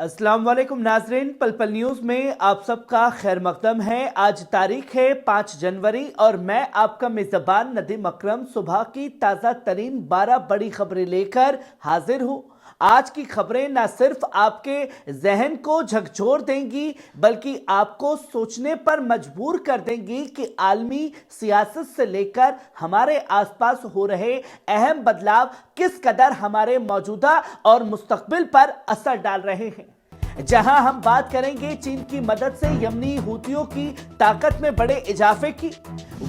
अस्सलाम वालेकुम नाजरीन, पल पल न्यूज में आप सबका खैर मकदम है। आज तारीख है 5 जनवरी और मैं आपका मेजबान नदीम अकरम सुबह की ताज़ा तरीन 12 बड़ी खबरें लेकर हाजिर हूँ। आज की खबरें न सिर्फ आपके जहन को झकझोर देंगी बल्कि आपको सोचने पर मजबूर कर देंगी कि आलमी सियासत से लेकर हमारे आसपास हो रहे अहम बदलाव किस कदर हमारे मौजूदा और मुस्तकबिल पर असर डाल रहे हैं। जहां हम बात करेंगे चीन की मदद से यमनी हूतियों की ताकत में बड़े इजाफे की,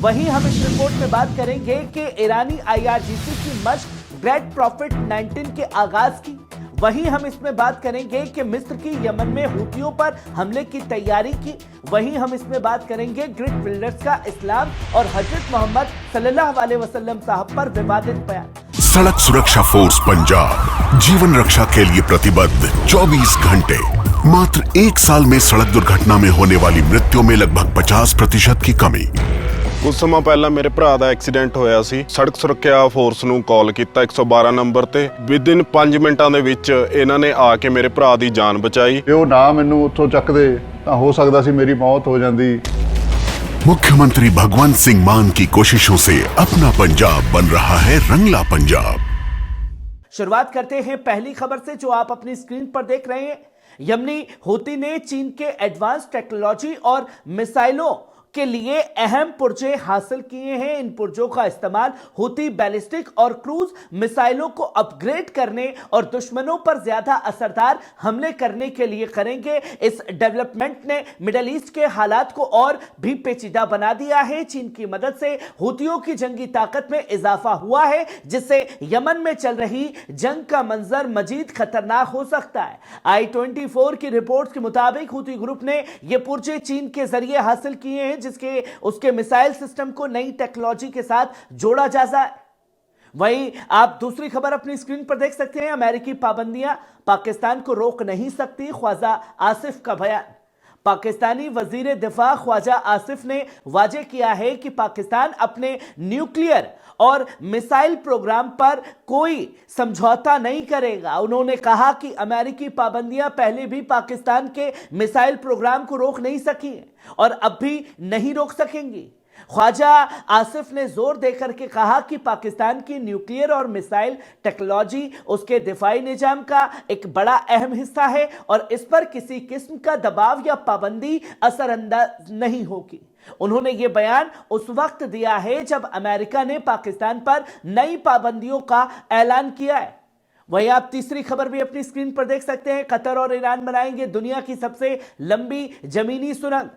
वहीं हम इस रिपोर्ट में बात करेंगे कि ईरानी IRGC की मशक ग्रेट प्रॉफिट 19 के आगाज की। वहीं हम इसमें बात करेंगे कि मिस्र की यमन में हूतियों पर हमले की तैयारी की। वहीं हम इसमें बात करेंगे ग्रिड बिल्डर्स का इस्लाम और हजरत मोहम्मद सल्लल्लाहु अलैहि वसल्लम साहब पर विवादित बयान। सड़क सुरक्षा फोर्स पंजाब जीवन रक्षा के लिए प्रतिबद्ध 24 घंटे। मात्र 1 साल में सड़क दुर्घटना में होने वाली मृत्यु में लगभग 50% की कमी। कुछ समय पहला मेरे भरा ਦਾ ਐਕਸੀਡੈਂਟ ਹੋਇਆ ਸੀ। ਸੜਕ ਸੁਰੱਖਿਆ ਫੋਰਸ ਨੂੰ ਕਾਲ ਕੀਤਾ 112 ਨੰਬਰ ਤੇ। ਵਿਦਿਨ 5 ਮਿੰਟਾਂ ਦੇ ਵਿੱਚ ਇਹਨਾਂ ਨੇ ਆ ਕੇ ਮੇਰੇ ਭਰਾ ਦੀ ਜਾਨ ਬਚਾਈ। ਜੇ ਉਹ ਨਾ ਮੈਨੂੰ ਉੱਥੋਂ ਚੱਕਦੇ ਤਾਂ ਹੋ ਸਕਦਾ ਸੀ ਮੇਰੀ ਮੌਤ ਹੋ ਜਾਂਦੀ। मुख्यमंत्री भगवंत सिंह मान की कोशिशों से अपना पंजाब बन रहा है रंगला पंजाब। शुरुआत करते हैं पहली खबर से जो आप अपनी स्क्रीन पर देख रहे हैं। यमनी हूती ने चीन के एडवांस टेक्नोलॉजी और मिसाइलों के लिए अहम पुर्जे हासिल किए हैं। इन पुर्जों का इस्तेमाल हूती बैलिस्टिक और क्रूज मिसाइलों को अपग्रेड करने और दुश्मनों पर ज्यादा असरदार हमले करने के लिए करेंगे। इस डेवलपमेंट ने मिडल ईस्ट के हालात को और भी पेचीदा बना दिया है। चीन की मदद से हूतियों की जंगी ताकत में इजाफा हुआ है जिससे यमन में चल रही जंग का मंजर मजीद खतरनाक हो सकता है। I-24 की रिपोर्ट के मुताबिक हूती ग्रुप ने यह पुर्जे चीन के जरिए हासिल किए हैं जिसके उसके मिसाइल सिस्टम को नई टेक्नोलॉजी के साथ जोड़ा जा रहा है। वहीं आप दूसरी खबर अपनी स्क्रीन पर देख सकते हैं। अमेरिकी पाबंदियां पाकिस्तान को रोक नहीं सकती, ख्वाजा आसिफ का बयान। पाकिस्तानी वजीर दिफा ख्वाजा आसिफ ने वाजे किया है कि पाकिस्तान अपने न्यूक्लियर और मिसाइल प्रोग्राम पर कोई समझौता नहीं करेगा। उन्होंने कहा कि अमेरिकी पाबंदियां पहले भी पाकिस्तान के मिसाइल प्रोग्राम को रोक नहीं सकी और अब भी नहीं रोक सकेंगी। ख्वाजा आसिफ ने जोर देकर के कहा कि पाकिस्तान की न्यूक्लियर और मिसाइल टेक्नोलॉजी उसके दिफाई निजाम का एक बड़ा अहम हिस्सा है और इस पर किसी किस्म का दबाव या पाबंदी असरअंदाज नहीं होगी। उन्होंने ये बयान उस वक्त दिया है जब अमेरिका ने पाकिस्तान पर नई पाबंदियों का ऐलान किया है। वहीं आप तीसरी खबर भी अपनी स्क्रीन पर देख सकते हैं। कतर और ईरान बनाएंगे दुनिया की सबसे लंबी जमीनी सुरंग।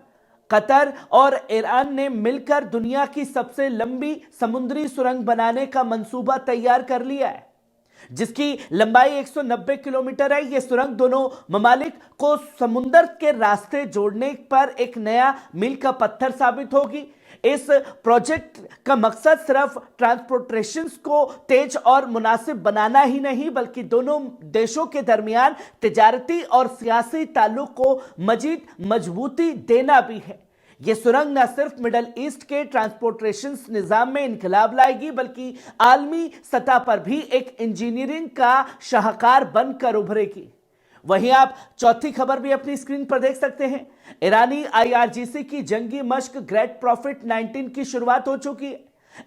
कतर और ईरान ने मिलकर दुनिया की सबसे लंबी समुद्री सुरंग बनाने का मंसूबा तैयार कर लिया है जिसकी लंबाई 190 किलोमीटर है। यह सुरंग दोनों ममालिक को समुद्र के रास्ते जोड़ने पर एक नया मील का पत्थर साबित होगी। इस प्रोजेक्ट का मकसद सिर्फ ट्रांसपोर्टेशन को तेज और मुनासिब बनाना ही नहीं बल्कि दोनों देशों के दरमियान तिजारती और सियासी ताल्लुक को मजीद मजबूती देना भी है। यह सुरंग न सिर्फ मिडल ईस्ट के ट्रांसपोर्टेशन निजाम में इनकलाब लाएगी बल्कि आलमी सतह पर भी एक इंजीनियरिंग का शाहकार बनकर उभरेगी। वहीं आप चौथी खबर भी अपनी स्क्रीन पर देख सकते हैं। ईरानी IRGC की जंगी मशक ग्रेट प्रॉफिट 19 की शुरुआत हो चुकी है।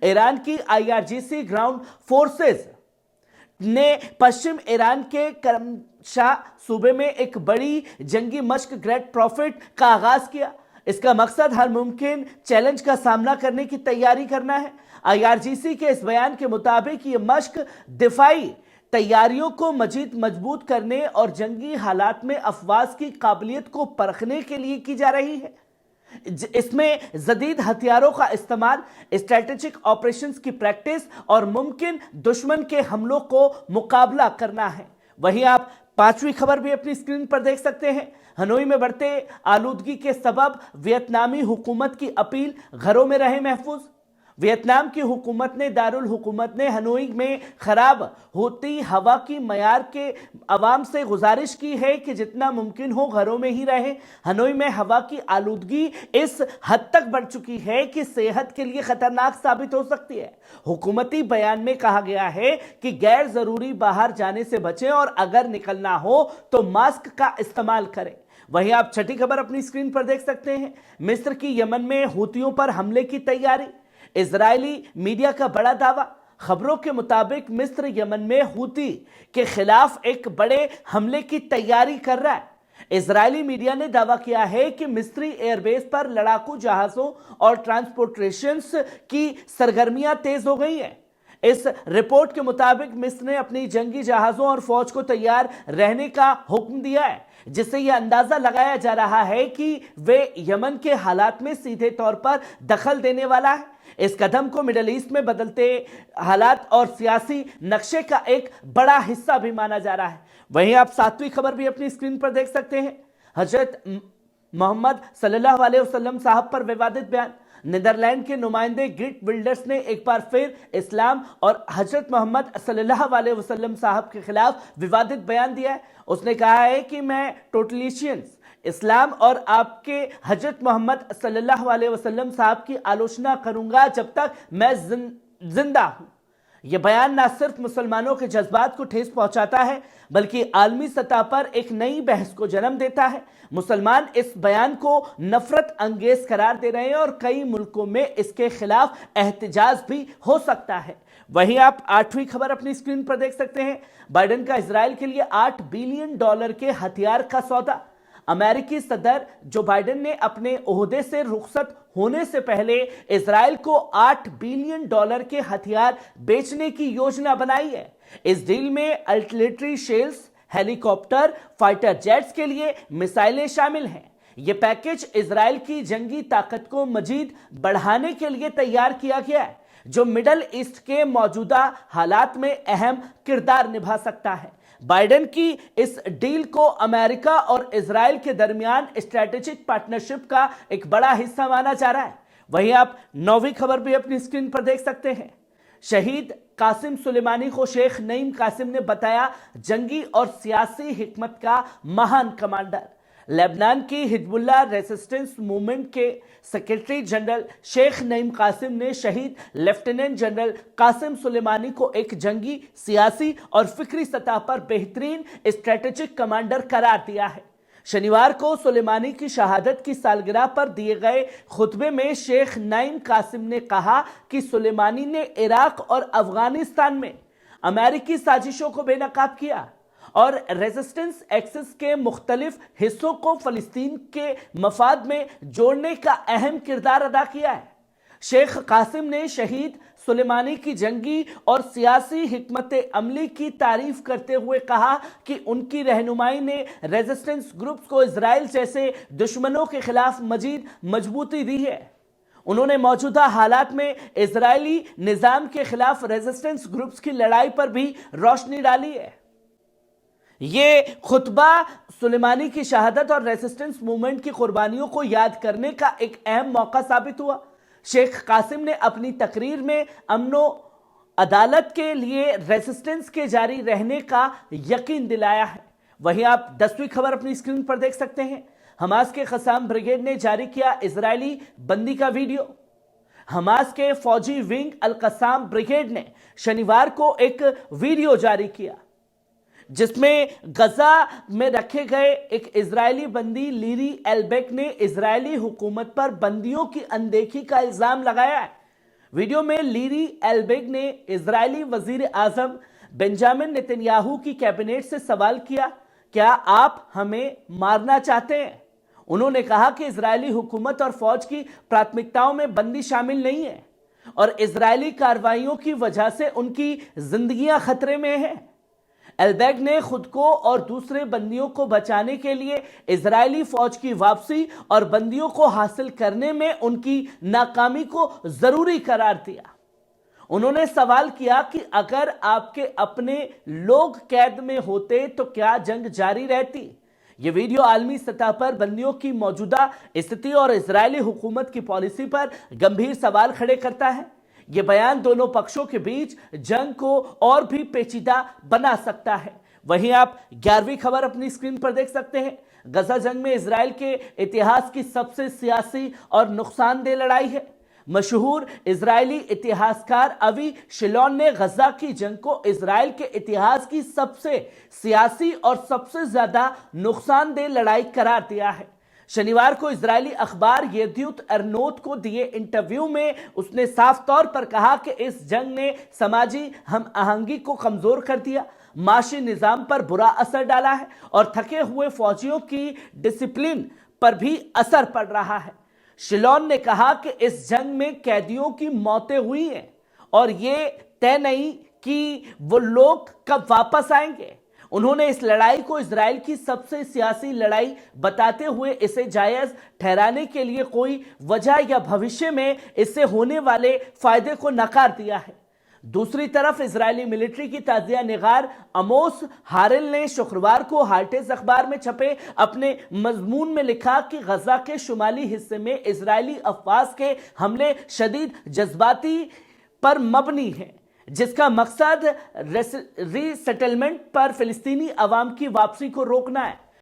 ईरान की IRGC ग्राउंड फोर्सेस ने पश्चिम ईरान के करमशाह सूबे में एक बड़ी जंगी मशक ग्रेट प्रॉफिट का आगाज किया। इसका मकसद हर मुमकिन चैलेंज का सामना करने की तैयारी करना है। IRGC के इस बयान के मुताबिक ये मशक दिफाई तैयारियों को मजीद मजबूत करने और जंगी हालात में अफवाज की काबिलियत को परखने के लिए की जा रही है। इसमें जदीद हथियारों का इस्तेमाल, स्ट्रेटेजिक ऑपरेशंस की प्रैक्टिस और मुमकिन दुश्मन के हमलों को मुकाबला करना है। वहीं आप पांचवी खबर भी अपनी स्क्रीन पर देख सकते हैं। हनोई में बढ़ते आलूदगी के सबब वियतनामी हुकूमत की अपील, घरों में रहे महफूज। वियतनाम की हुकूमत ने दारुल हुकूमत ने हनोई में खराब होती हवा की मयार के अवाम से गुजारिश की है कि जितना मुमकिन हो घरों में ही रहें। हनोई में हवा की आलूदगी इस हद तक बढ़ चुकी है कि सेहत के लिए खतरनाक साबित हो सकती है। हुकूमती बयान में कहा गया है कि गैर जरूरी बाहर जाने से बचें और अगर निकलना हो तो मास्क का इस्तेमाल करें। वहीं आप छठी खबर अपनी स्क्रीन पर देख सकते हैं। मिस्र की यमन में हूतियों पर हमले की तैयारी। इजरायली मीडिया का बड़ा दावा। खबरों के मुताबिक मिस्र यमन में हूती के खिलाफ एक बड़े हमले की तैयारी कर रहा है। इजरायली मीडिया ने दावा किया है कि मिस्री एयरबेस पर लड़ाकू जहाजों और ट्रांसपोर्टेशंस की सरगर्मियां तेज हो गई हैं। इस रिपोर्ट के मुताबिक मिस्र ने अपनी जंगी जहाजों और फौज को तैयार रहने का हुक्म दिया है, जिससे यह अंदाजा लगाया जा रहा है कि वे यमन के हालात में सीधे तौर पर दखल देने वाला है। इस कदम को मिडिल ईस्ट में बदलते हालात और सियासी नक्शे का एक बड़ा हिस्सा भी माना जा रहा है। वहीं आप सातवीं खबर भी अपनी स्क्रीन पर देख सकते हैं। हजरत मोहम्मद सल्लल्लाहु अलैहि वसल्लम साहब पर विवादित बयान। नीदरलैंड के नुमाइंदे गिट विल्डर्स ने एक बार फिर इस्लाम और हजरत मोहम्मद सल्लल्लाहु अलैहि वसल्लम साहब के खिलाफ विवादित बयान दिया है। उसने कहा है कि मैं टोटलिशियंस इस्लाम और आपके हजरत मोहम्मद सल्लल्लाहु अलैहि वसल्लम साहब की आलोचना करूंगा जब तक मैं जिंदा हूं। यह बयान न सिर्फ मुसलमानों के जज्बात को ठेस पहुंचाता है बल्कि आलमी सतह पर एक नई बहस को जन्म देता है। मुसलमान इस बयान को नफरत अंगेज करार दे रहे हैं और कई मुल्कों में इसके खिलाफ एहतजाज भी हो सकता है। वहीं आप आठवीं खबर अपनी स्क्रीन पर देख सकते हैं। बाइडेन का इजराइल के लिए $8 बिलियन के हथियार का सौदा। अमेरिकी सदर जो बाइडेन ने अपने ओहदे से रुखसत होने से पहले इजराइल को $8 बिलियन के हथियार बेचने की योजना बनाई है। इस डील में artillery shells, helicopter, fighter jets के लिए मिसाइलें शामिल हैं। यह पैकेज इजराइल की जंगी ताकत को मजीद बढ़ाने के लिए तैयार किया गया है, जो मिडल ईस्ट के मौजूदा हालात में अहम किरदार निभा सकता है। बाइडेन की इस डील को अमेरिका और इजराइल के दरमियान स्ट्रैटेजिक पार्टनरशिप का एक बड़ा हिस्सा माना जा रहा है। वहीं आप नौवीं खबर भी अपनी स्क्रीन पर देख सकते हैं। शहीद कासिम सुलेमानी को शेख नईम कासिम ने बताया जंगी और सियासी हिकमत का महान कमांडर। लेबनान की हिजबुल्लाह रेसिस्टेंस मूवमेंट के सेक्रेटरी जनरल शेख नईम कासिम ने शहीद लेफ्टिनेंट जनरल कासिम सुलेमानी को एक जंगी, सियासी और फिक्री सतह पर बेहतरीन स्ट्रेटेजिक कमांडर करार दिया है। शनिवार को सुलेमानी की शहादत की सालगिरह पर दिए गए खुतबे में शेख नईम कासिम ने कहा कि सुलेमानी ने इराक और अफगानिस्तान में अमेरिकी साजिशों को बेनकाब किया और रेजिस्टेंस एक्सिस के मुख्तलिफ हिस्सों को फलस्तीन के मफाद में जोड़ने का अहम किरदार अदा किया है। शेख कासिम ने शहीद सुलेमानी की जंगी और सियासी हिकमत अमली की तारीफ करते हुए कहा कि उनकी रहनुमाई ने रेजिस्टेंस ग्रुप्स को इजराइल जैसे दुश्मनों के खिलाफ मजीद मजबूती दी है। उन्होंने मौजूदा हालात में इजरायली निजाम के खिलाफ रेजिस्टेंस ग्रुप्स की लड़ाई पर भी रोशनी डाली है। ये खुतबा सुलेमानी की शहादत और रेजिस्टेंस मूवमेंट की कुर्बानियों को याद करने का एक अहम मौका साबित हुआ। शेख कासिम ने अपनी तकरीर में अमनो अदालत के लिए रेजिस्टेंस के जारी रहने का यकीन दिलाया है। वहीं आप 10वीं खबर अपनी स्क्रीन पर देख सकते हैं। हमास के कसाम ब्रिगेड ने जारी किया इजरायली बंदी का वीडियो। हमास के फौजी विंग अल कसाम ब्रिगेड ने शनिवार को एक वीडियो जारी किया जिसमें गजा में रखे गए एक इजरायली बंदी लीरी एल्बेक ने इजरायली हुकूमत पर बंदियों की अनदेखी का इल्जाम लगाया है। वीडियो में लीरी एल्बेक ने इजरायली वजीर आजम बेंजामिन नेतन्याहू की कैबिनेट से सवाल किया, क्या आप हमें मारना चाहते हैं? उन्होंने कहा कि इजरायली हुकूमत और फौज की प्राथमिकताओं में बंदी शामिल नहीं है और इजरायली कार्रवाइयों की वजह से उनकी जिंदगियां खतरे में हैं। एल्बेग ने खुद को और दूसरे बंदियों को बचाने के लिए इजरायली फौज की वापसी और बंदियों को हासिल करने में उनकी नाकामी को जरूरी करार दिया। उन्होंने सवाल किया कि अगर आपके अपने लोग कैद में होते तो क्या जंग जारी रहती? यह वीडियो आलमी सतह पर बंदियों की मौजूदा स्थिति और इजरायली हुकूमत की पॉलिसी पर गंभीर सवाल खड़े करता है। यह बयान दोनों पक्षों के बीच जंग को और भी पेचीदा बना सकता है। वहीं आप 11वीं खबर अपनी स्क्रीन पर देख सकते हैं। गजा जंग में इजराइल के इतिहास की सबसे सियासी और नुकसानदेह लड़ाई है। मशहूर इजरायली इतिहासकार अवी शिलोन ने गजा की जंग को इजराइल के इतिहास की सबसे सियासी और सबसे ज्यादा नुकसानदेह लड़ाई करार दिया है। शनिवार को इजरायली अखबार येदियुत अरनोत को दिए इंटरव्यू में उसने साफ तौर पर कहा कि इस जंग ने समाजी हम आहंगी को कमजोर कर दिया, माशी निजाम पर बुरा असर डाला है और थके हुए फौजियों की डिसिप्लिन पर भी असर पड़ रहा है। शिलोन ने कहा कि इस जंग में कैदियों की मौतें हुई हैं और ये तय नहीं कि वो लोग कब वापस आएंगे। उन्होंने इस लड़ाई को इजराइल की सबसे सियासी लड़ाई बताते हुए इसे जायज ठहराने के लिए कोई वजह या भविष्य में इससे होने वाले फायदे को नकार दिया है। दूसरी तरफ इजरायली मिलिट्री की ताजिया निगार अमोस हारिल ने शुक्रवार को हार्टेज अखबार में छपे अपने मजमून में लिखा कि गजा के शुमाली हिस्से में इजरायली अफवाज के हमले शदीद जज्बाती पर मबनी है, जिसका मकसद रीसेटलमेंट पर फिलिस्तीनी अवाम की वापसी को रोकना है।